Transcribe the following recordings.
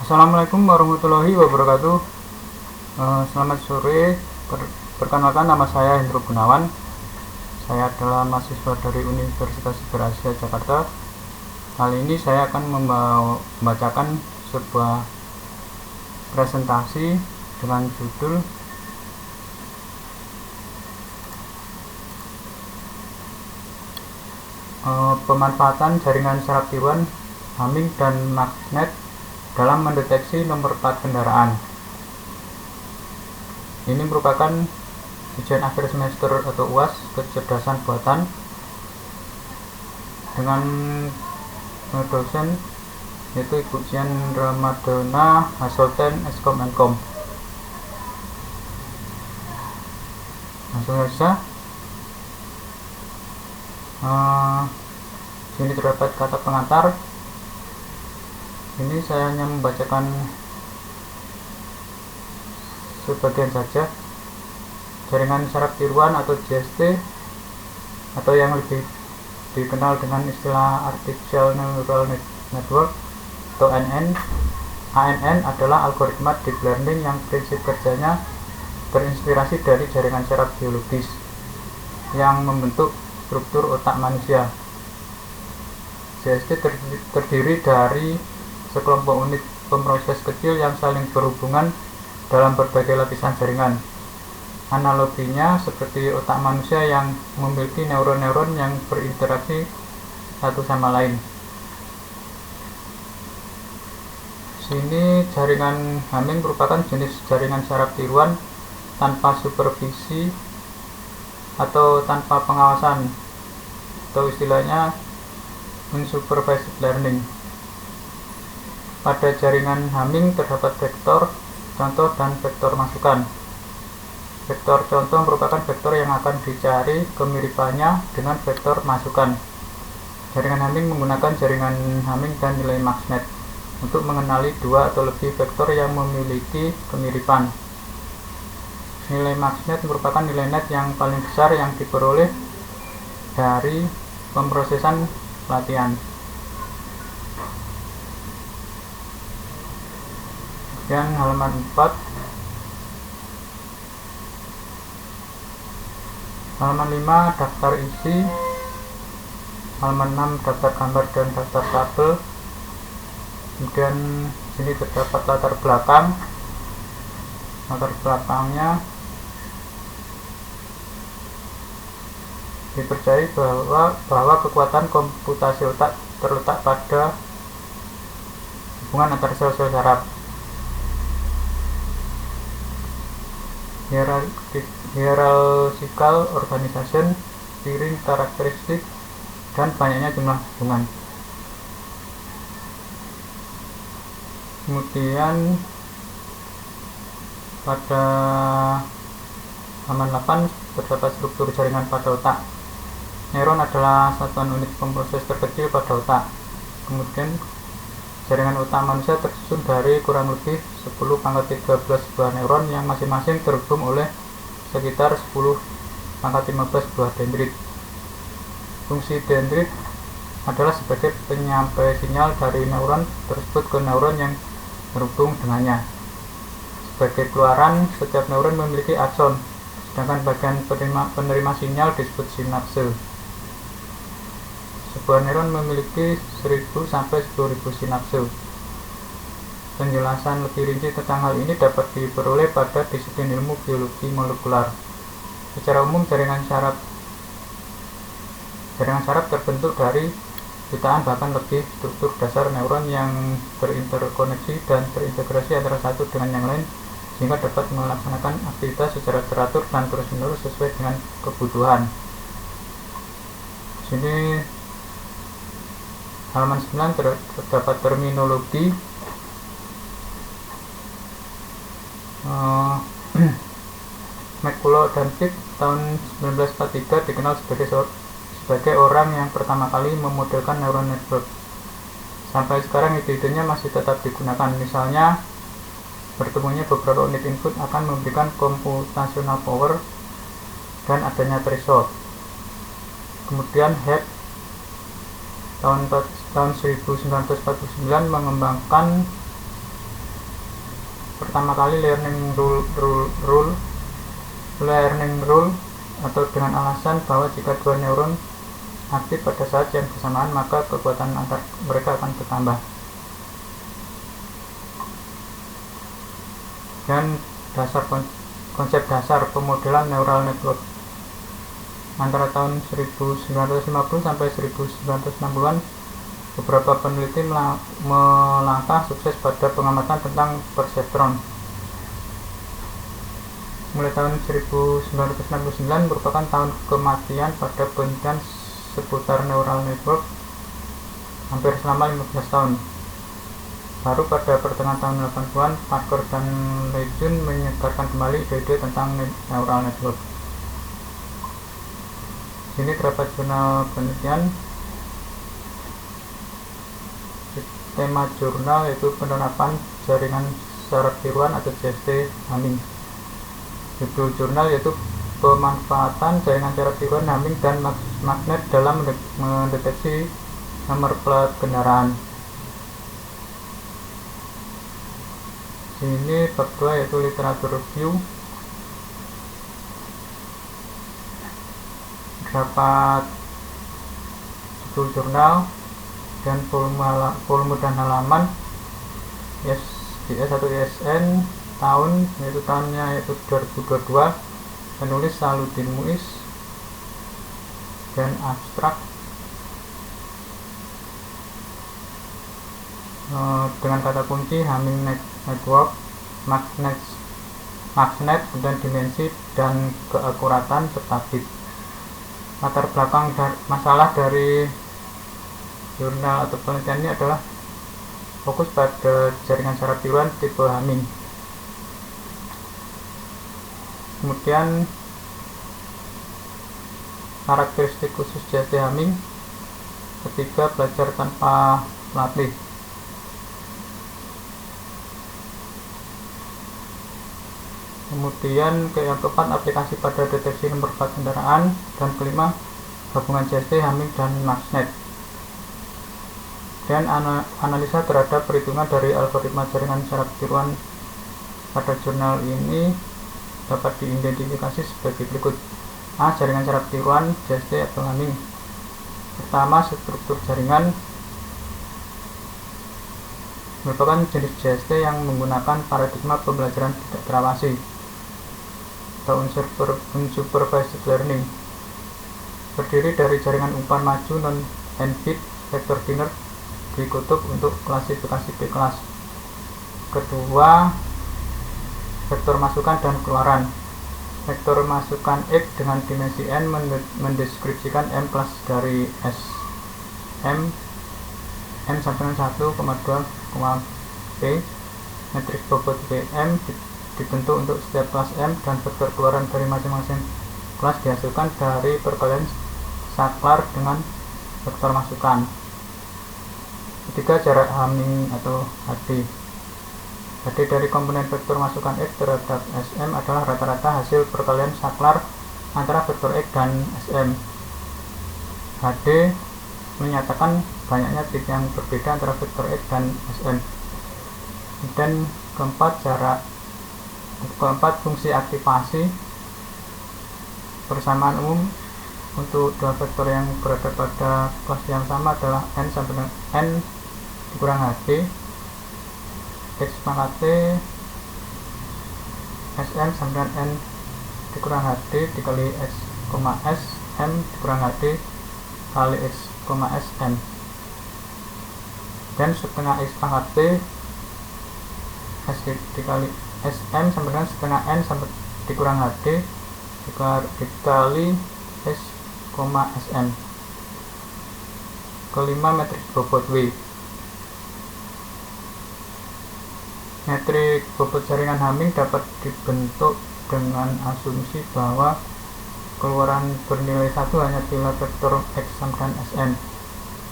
Assalamualaikum warahmatullahi wabarakatuh. Selamat sore. Perkenalkan, nama saya Hendro Gunawan. Saya adalah mahasiswa dari Universitas Berasia Jakarta. Kali ini saya akan membacakan sebuah presentasi dengan judul pemanfaatan jaringan saraf tiruan, Hamming dan magnet dalam mendeteksi nomor plat kendaraan. Ini merupakan ujian akhir semester atau UAS kecerdasan buatan dengan dosen yaitu Ibu Jian Ramadana Hasolten Eskom Enkom. Langsung saja. Sini terdapat kata pengantar. Ini saya hanya membacakan sebagian saja. Jaringan saraf tiruan atau JST, atau yang lebih dikenal dengan istilah Artificial Neural Network atau ANN, adalah algoritma deep learning yang prinsip kerjanya terinspirasi dari jaringan saraf biologis yang membentuk struktur otak manusia. JST terdiri dari sekelompok unit pemroses kecil yang saling berhubungan dalam berbagai lapisan jaringan. Analoginya seperti otak manusia yang memiliki neuron-neuron yang berinteraksi satu sama lain. Sini jaringan Hamming merupakan jenis jaringan saraf tiruan tanpa supervisi atau tanpa pengawasan, atau istilahnya unsupervised learning. Pada jaringan Hamming terdapat vektor contoh dan vektor masukan. Vektor contoh merupakan vektor yang akan dicari kemiripannya dengan vektor masukan. Jaringan Hamming menggunakan jaringan Hamming dan nilai magnet untuk mengenali dua atau lebih vektor yang memiliki kemiripan. Nilai magnet merupakan nilai net yang paling besar yang diperoleh dari pemrosesan latihan. Dan halaman 4, halaman 5 daftar isi, halaman 6 daftar gambar dan daftar tabel. Kemudian sini terdapat latar belakangnya. Dipercayai bahwa kekuatan komputasi otak terletak pada hubungan antar sel-sel saraf. Hierarchical organization, steering karakteristik, dan banyaknya jumlah hubungan. Kemudian pada halaman 8 terdapat struktur jaringan pada otak. Neuron adalah satuan unit pemroses terkecil pada otak. Kemudian jaringan otak manusia tersusun dari kurang lebih 10⁻13 buah neuron yang masing-masing terhubung oleh sekitar 10⁻15 buah dendrit. Fungsi dendrit adalah sebagai penyampai sinyal dari neuron tersebut ke neuron yang terhubung dengannya. Sebagai keluaran, setiap neuron memiliki akson, sedangkan bagian penerima sinyal disebut sinapse. Sebuah neuron memiliki 1000 sampai 10.000 sinapse. Penjelasan lebih rinci tentang hal ini dapat diperoleh pada disiplin ilmu biologi molekular. Secara umum, jaringan saraf terbentuk dari jutaan bahkan lebih struktur dasar neuron yang terinterkoneksi dan terintegrasi antara satu dengan yang lain, sehingga dapat melaksanakan aktivitas secara teratur dan terus-menerus sesuai dengan kebutuhan. Sini halaman 9 terdapat terminologi. McCulloch dan Pitt tahun 1943 dikenal sebagai orang yang pertama kali memodelkan neural network. Sampai sekarang ide-idenya masih tetap digunakan. Misalnya, bertemunya beberapa unit input akan memberikan computational power dan adanya threshold. Kemudian Head tahun 1949 mengembangkan pertama kali learning rule atau dengan alasan bahwa jika dua neuron aktif pada saat yang bersamaan maka kekuatan antar mereka akan bertambah. Dan konsep dasar pemodelan neural network antara tahun 1950 sampai 1960-an, beberapa peneliti melangkah sukses pada pengamatan tentang perseptron. Mulai tahun 1969 merupakan tahun kematian pada penelitian seputar neural network hampir selama 15 tahun. Baru pada pertengahan tahun 80-an, Parker dan Lejeune menyegarkan kembali ide-ide tentang neural network. Sini terdapat jurnal penelitian. Tema jurnal yaitu penerapan jaringan syarat tiruan atau JST Hamming. Judul jurnal yaitu pemanfaatan jaringan syarat tiruan Hamming dan magnet dalam mendeteksi nomor plat kendaraan. Sini bab 2 yaitu literatur review. Terdapat judul jurnal dan volume dan halaman, ISBN atau ISN, tahunnya yaitu 2022, penulis Saludin Muiz, dan abstrak dengan kata kunci Hamming network, magnet dan dimensi dan keakuratan serta bit. Latar belakang masalah dari jurnal atau penelitian ini adalah fokus pada jaringan syarat tiruan tipe Hamming. Kemudian karakteristik khusus JST Hamming. Ketiga, belajar tanpa pelatih. Kemudian yang keempat, aplikasi pada deteksi nomor plat kendaraan. Dan kelima, gabungan JST, Hamming, dan magnet. Dan analisa terhadap perhitungan dari algoritma jaringan syarat tiruan pada jurnal ini dapat diidentifikasi sebagai berikut. A. Jaringan syarat tiruan JST atau Hamming. Pertama, struktur jaringan merupakan jenis JST yang menggunakan paradigma pembelajaran tidak terawasi atau unsupervised learning. Terdiri dari jaringan umpan maju non-n-bit vector binary dikutub untuk klasifikasi B kelas. Kedua, vektor masukan dan keluaran. Vektor masukan X dengan dimensi n mendeskripsikan M kelas dari S. M sampai 1,2, P. Matriks bobot Bm dibentuk untuk setiap kelas M dan vektor keluaran dari masing-masing kelas dihasilkan dari perkalian saklar dengan vektor masukan. Ketiga, jarak Hamming atau HD. HD dari komponen vektor masukan X terhadap Sm adalah rata-rata hasil perkalian saklar antara vektor X dan Sm. HD menyatakan banyaknya bit yang berbeda antara vektor X dan Sm. Dan keempat, fungsi aktivasi. Persamaan umum untuk dua vektor yang berada pada kelas yang sama adalah n sampai dengan n dikurang hd. X pangkat T Sm sama dengan n dikurang hd dikali x, s m dikurang hd kali x, sm. Dan setengah x pangkat T S dikali Sm sama dengan setengah n sampai dikurang hd dikali s, sm. Kelima, metrik bobot W. Metrik bobot jaringan Hamming dapat dibentuk dengan asumsi bahwa keluaran bernilai 1 hanya bila vektor X sama dengan Sn.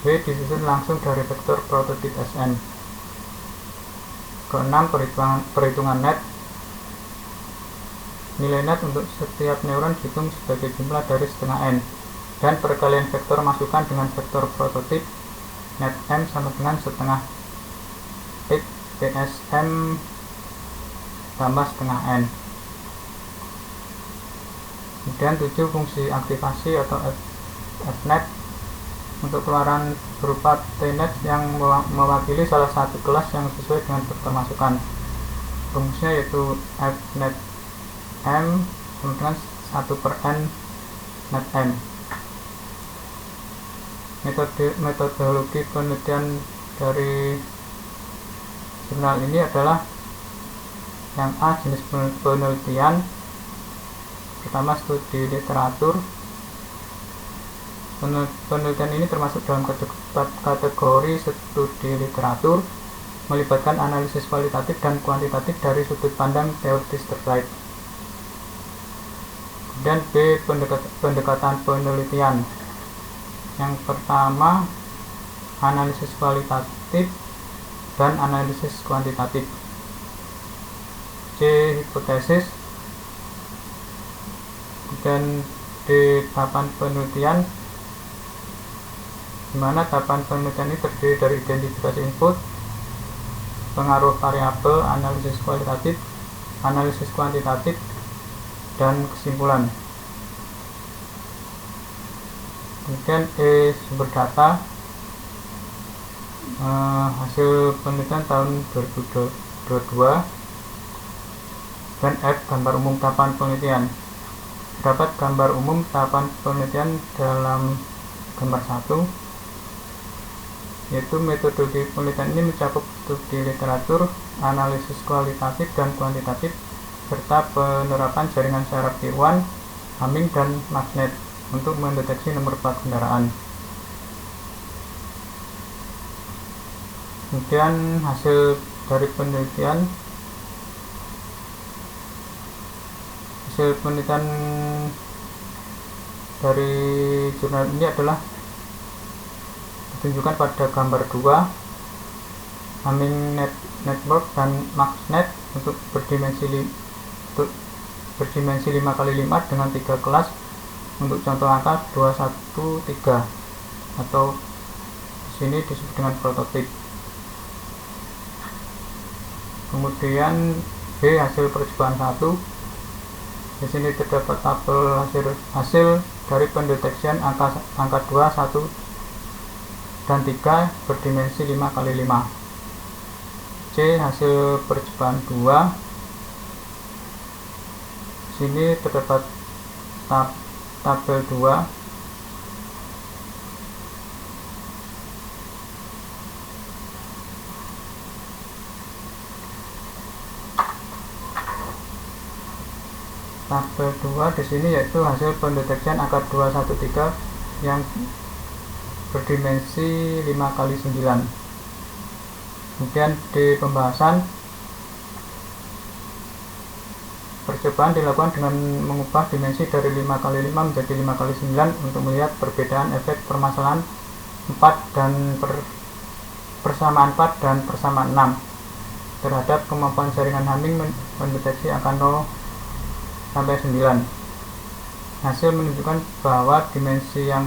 W disusun langsung dari vektor prototip Sn. Keenam, perhitungan net. Nilai net untuk setiap neuron dihitung sebagai jumlah dari setengah n, dan perkalian vektor masukan dengan vektor prototip net m sama dengan setengah x psm tambah setengah N. Kemudian 7 fungsi aktivasi atau fnet. Untuk keluaran berupa tnet yang mewakili salah satu kelas yang sesuai dengan vektor masukan. Rumusnya yaitu fnet M sama dengan 1/n net M. Metodologi penelitian dari jurnal ini adalah yang A, jenis penelitian. Pertama, studi literatur. Penelitian ini termasuk dalam kategori studi literatur, melibatkan analisis kualitatif dan kuantitatif dari sudut pandang teoritis terkait. Dan B, pendekatan penelitian. Yang pertama, analisis kualitatif dan analisis kuantitatif. C, hipotesis. Dan D, tahapan penelitian, di mana tahapan penelitian ini terdiri dari identifikasi input, pengaruh variabel, analisis kualitatif, analisis kuantitatif, dan kesimpulan. Kemudian E, sumber data, hasil penelitian tahun 2022. Dan F, gambar umum tahapan penelitian. Terdapat gambar umum tahapan penelitian dalam gambar 1, yaitu metodologi penelitian ini mencakup studi literatur, analisis kualitatif dan kuantitatif, serta penerapan jaringan syaraf tiruan, Hamming, dan magnet untuk mendeteksi nomor plat kendaraan. Kemudian hasil dari penelitian dari jurnal ini adalah ditunjukkan pada gambar 2, Hamming network dan magnet untuk berdimensi 5x5 dengan 3 kelas untuk contoh angka 213 atau di sini disebut dengan prototip. Kemudian B, hasil percobaan 1. Di sini terdapat tabel hasil dari pendeteksian angka 2, 1, dan 3 berdimensi 5x5. C, hasil percobaan 2. Di sini terdapat tabel 2 di sini yaitu hasil pendeteksian angka 213 yang berdimensi 5x9. Kemudian di pembahasan, percobaan dilakukan dengan mengubah dimensi dari 5x5 menjadi 5x9 untuk melihat perbedaan efek permasalahan 4 dan persamaan 4 dan persamaan 6 terhadap kemampuan jaringan Hamming mendeteksi angka 0 sampai 9. Hasil menunjukkan bahwa dimensi yang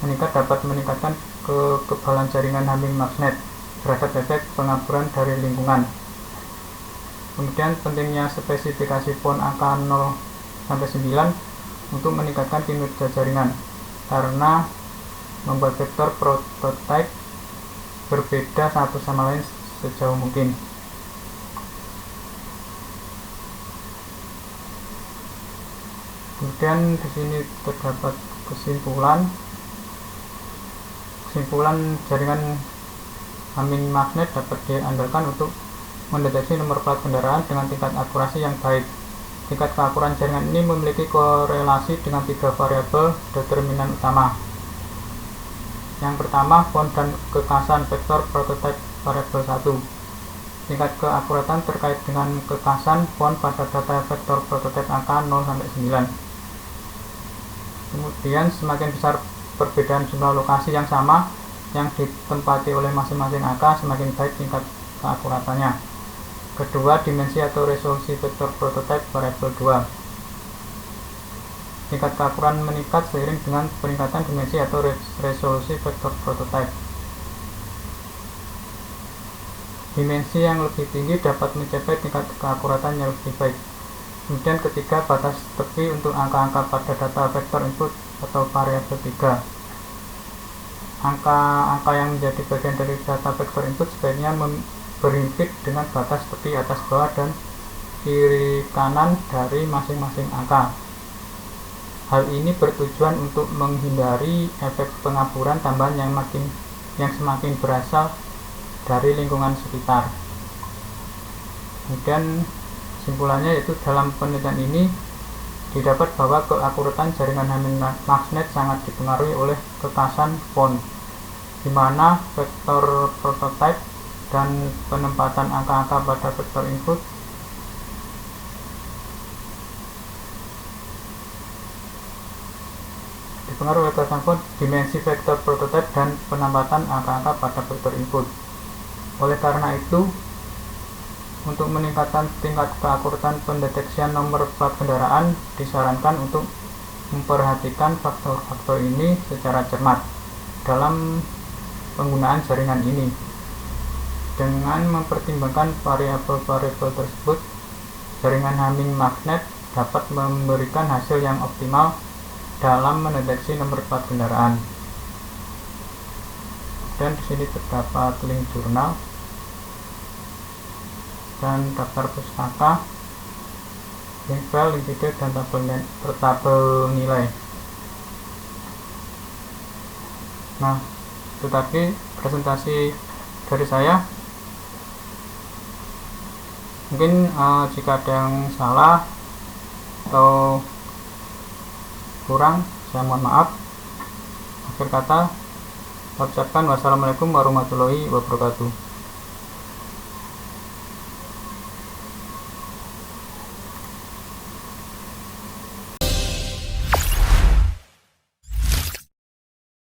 meningkat dapat meningkatkan kekebalan jaringan Hamming magnet terhadap efek pengaburan dari lingkungan. Kemudian pentingnya spesifikasi pon angka 0 sampai 9 untuk meningkatkan kinerja jaringan karena membuat vektor prototipe berbeda satu sama lain sejauh mungkin. Kemudian di sini terdapat kesimpulan jaringan Hamming magnet dapat diandalkan untuk mendeteksi nomor plat kendaraan dengan tingkat akurasi yang baik. Tingkat keakuran jaringan ini memiliki korelasi dengan 3 variabel determinan utama. Yang pertama, font dan kekasan vektor prototipe variabel 1. Tingkat keakuratan terkait dengan kekasan font pada data vektor prototipe angka 0 sampai 9. Kemudian semakin besar perbedaan jumlah lokasi yang sama yang ditempati oleh masing-masing angka, semakin baik tingkat keakuratannya. Kedua, dimensi atau resolusi vektor prototipe variabel 2. Tingkat keakuran meningkat seiring dengan peningkatan dimensi atau resolusi vektor prototipe. Dimensi yang lebih tinggi dapat mencapai tingkat keakuratan yang lebih baik. Kemudian ketiga, batas tepi untuk angka-angka pada data vektor input atau variabel 3. Angka-angka yang menjadi bagian dari data vektor input sebaiknya berimpit dengan batas tepi atas bawah dan kiri kanan dari masing-masing angka. Hal ini bertujuan untuk menghindari efek pengaburan tambahan yang semakin berasal dari lingkungan sekitar. Kemudian kesimpulannya yaitu dalam penelitian ini didapat bahwa keakuratan jaringan Hamming magnet sangat dipengaruhi oleh kekasan font, di mana vektor prototype dan penempatan angka-angka pada vektor input dipengaruhi oleh kekasan font, dimensi vektor prototype dan penempatan angka-angka pada vektor input. Oleh karena itu, untuk meningkatkan tingkat keakuratan pendeteksian nomor plat kendaraan, disarankan untuk memperhatikan faktor-faktor ini secara cermat dalam penggunaan jaringan ini. Dengan mempertimbangkan variabel-variabel tersebut, jaringan Hamming magnet dapat memberikan hasil yang optimal dalam mendeteksi nomor plat kendaraan. Dan di sini terdapat link jurnal dan daftar pustaka, link file, link video, dan tabel nilai. Nah, itu tadi presentasi dari saya. Mungkin jika ada yang salah atau kurang, saya mohon maaf. Akhir kata, ucapkan wassalamualaikum warahmatullahi wabarakatuh.